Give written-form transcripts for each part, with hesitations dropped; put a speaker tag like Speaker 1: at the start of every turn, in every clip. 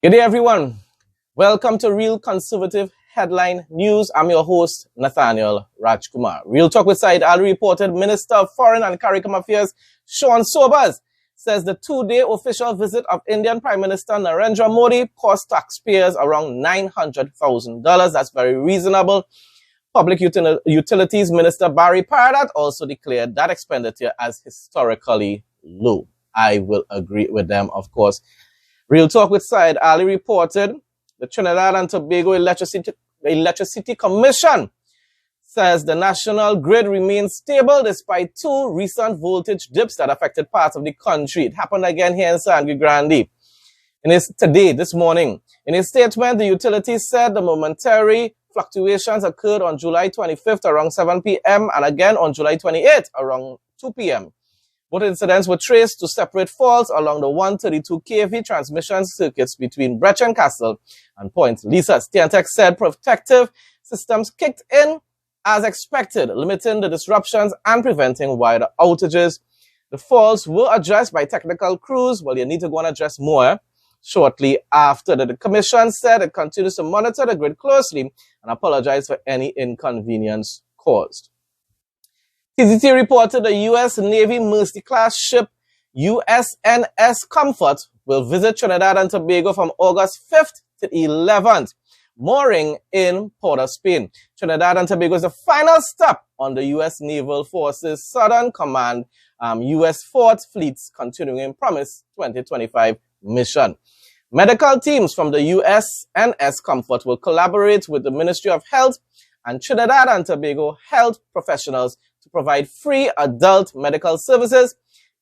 Speaker 1: Good day, everyone. Welcome to Real Conservative Headline News. I'm your host, Nathaniel Rajkumar. Real Talk with Said Ali reported Minister of Foreign and CARICOM Affairs Sean Sobers says the two-day official visit of Indian Prime Minister Narendra Modi cost taxpayers around $900,000. That's very reasonable. Public Utilities Minister Barry Paradat also declared that expenditure as historically low. I will agree with them, of course. Real Talk with Said Ali reported the Trinidad and Tobago Electricity Commission says the national grid remains stable despite two recent voltage dips that affected parts of the country. It happened again here in Sangre Grande. This morning. In a statement, the utility said the momentary fluctuations occurred on July 25th around 7 p.m. and again on July 28th around 2 p.m. Both incidents were traced to separate faults along the 132 kV transmission circuits between Brechin Castle and Point Lisa. Stantec said protective systems kicked in as expected, limiting the disruptions and preventing wider outages. The faults were addressed by technical crews. Well, you need to go and address more shortly after. The commission said it continues to monitor the grid closely and apologize for any inconvenience caused. TZT reported the U.S. Navy Mercy-class ship USNS Comfort will visit Trinidad and Tobago from August 5th to 11th, mooring in Port of Spain. Trinidad and Tobago is the final stop on the U.S. Naval Forces Southern Command U.S. 4th Fleet's Continuing Promise 2025 mission. Medical teams from the USNS Comfort will collaborate with the Ministry of Health and Trinidad and Tobago health professionals to provide free adult medical services,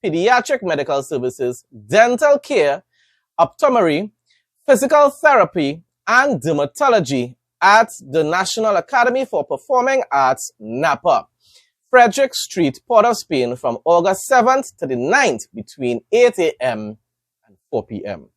Speaker 1: pediatric medical services, dental care, optometry, physical therapy, and dermatology at the National Academy for Performing Arts, NAPA, Frederick Street, Port of Spain, from August 7th to the 9th between 8 a.m. and 4 p.m.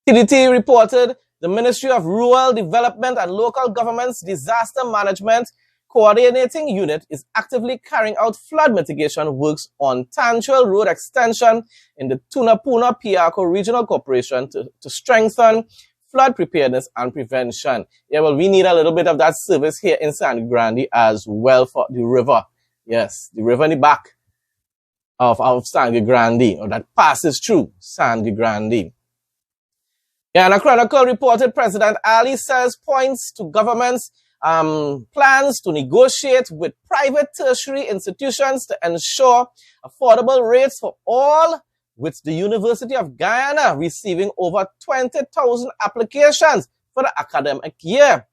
Speaker 1: TDT reported the Ministry of Rural Development and Local Government's Disaster Management Coordinating Unit is actively carrying out flood mitigation works on Tanchwell Road Extension in the Tunapuna Piarco Regional Corporation to strengthen flood preparedness and prevention. Yeah, well, we need a little bit of that service here in Sangre Grande as well for the river. Yes, the river in the back of Sangre Grande, or that passes through Sangre Grande. Yeah, and a Chronicle reported President Ali says points to government's plans to negotiate with private tertiary institutions to ensure affordable rates for all, with the University of Guyana receiving over 20,000 applications for the academic year.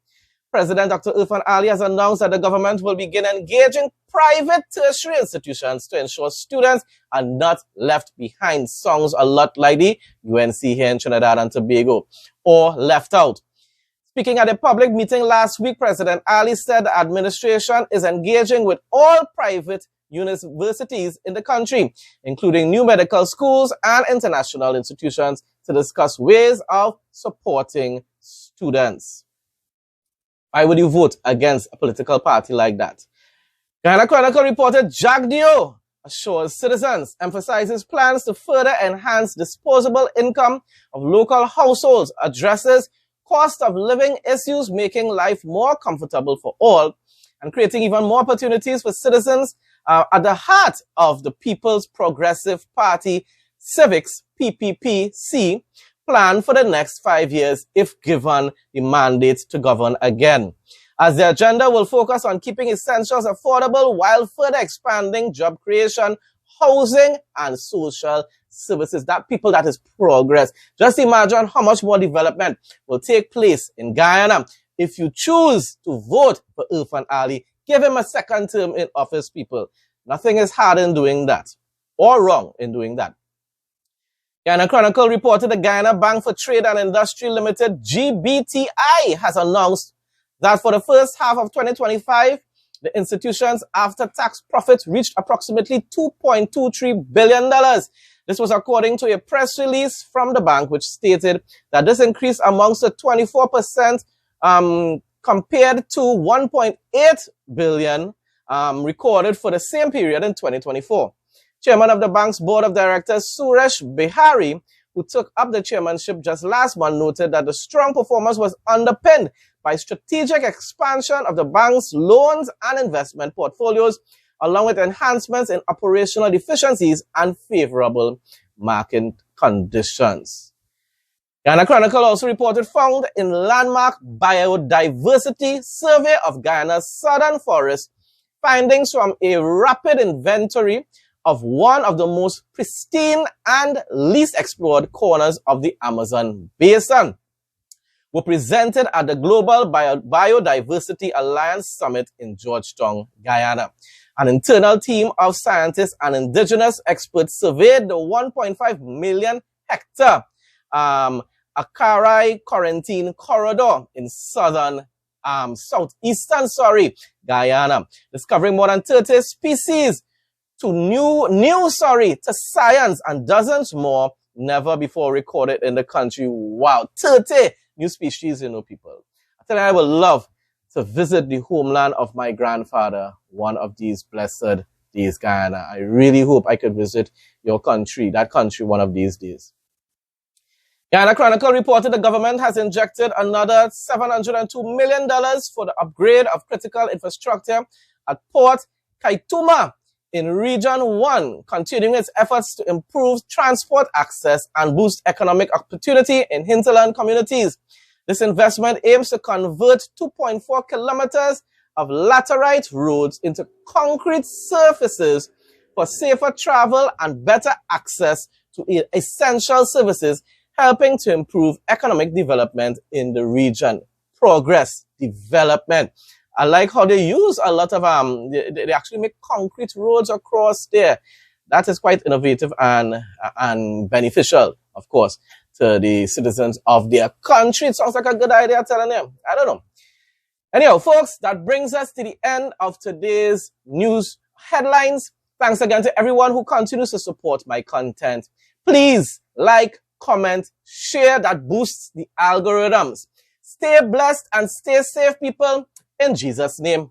Speaker 1: President Dr. Irfaan Ali has announced that the government will begin engaging private tertiary institutions to ensure students are not left behind. Sounds a lot like the UNC here in Trinidad and Tobago, or left out. Speaking at a public meeting last week, President Ali said the administration is engaging with all private universities in the country, including new medical schools and international institutions, to discuss ways of supporting students. Why would you vote against a political party like that? Guyana Chronicle reported Jagdeo assures citizens, emphasizes plans to further enhance disposable income of local households, addresses cost of living issues, making life more comfortable for all, and creating even more opportunities for citizens at the heart of the People's Progressive Party Civics PPPC plan for the next 5 years if given the mandate to govern again. As the agenda will focus on keeping essentials affordable while further expanding job creation, housing, and social services. That is progress. Just imagine how much more development will take place in Guyana if you choose to vote for Irfaan Ali. Give him a second term in office, people. Nothing is hard in doing that, or wrong in doing that. Guyana Chronicle reported the Guyana Bank for Trade and Industry Limited, GBTI, has announced that for the first half of 2025, the institution's after-tax profits reached approximately $2.23 billion. This was according to a press release from the bank, which stated that this increase amounts to 24% compared to $1.8 billion recorded for the same period in 2024. Chairman of the bank's board of directors, Suresh Behari, who took up the chairmanship just last month, noted that the strong performance was underpinned by strategic expansion of the bank's loans and investment portfolios, along with enhancements in operational efficiencies and favorable market conditions. Guyana Chronicle also reported found in landmark biodiversity survey of Guyana's southern forests findings from a rapid inventory of one of the most pristine and least explored corners of the Amazon basin were presented at the Global Biodiversity Alliance Summit in Georgetown, Guyana. An internal team of scientists and indigenous experts surveyed the 1.5 million hectare Acarai Quarantine Corridor in southeastern Guyana, discovering more than 30 species to science and dozens more never before recorded in the country. Wow, 30 new species, people. I tell you, I would love to visit the homeland of my grandfather one of these blessed days, Guyana. I really hope I could visit your country, that country, one of these days. Guyana Chronicle reported the government has injected another $702 million for the upgrade of critical infrastructure at Port Kaituma in Region 1, continuing its efforts to improve transport access and boost economic opportunity in hinterland communities. This investment aims to convert 2.4 kilometers of laterite roads into concrete surfaces for safer travel and better access to essential services, helping to improve economic development in the region. Progress, development. I like how they use a lot of, they actually make concrete roads across there. That is quite innovative and beneficial, of course, to the citizens of their country. It sounds like a good idea, telling them. I don't know. Anyhow, folks, that brings us to the end of today's news headlines. Thanks again to everyone who continues to support my content. Please like, comment, share. That boosts the algorithms. Stay blessed and stay safe, people. In Jesus' name.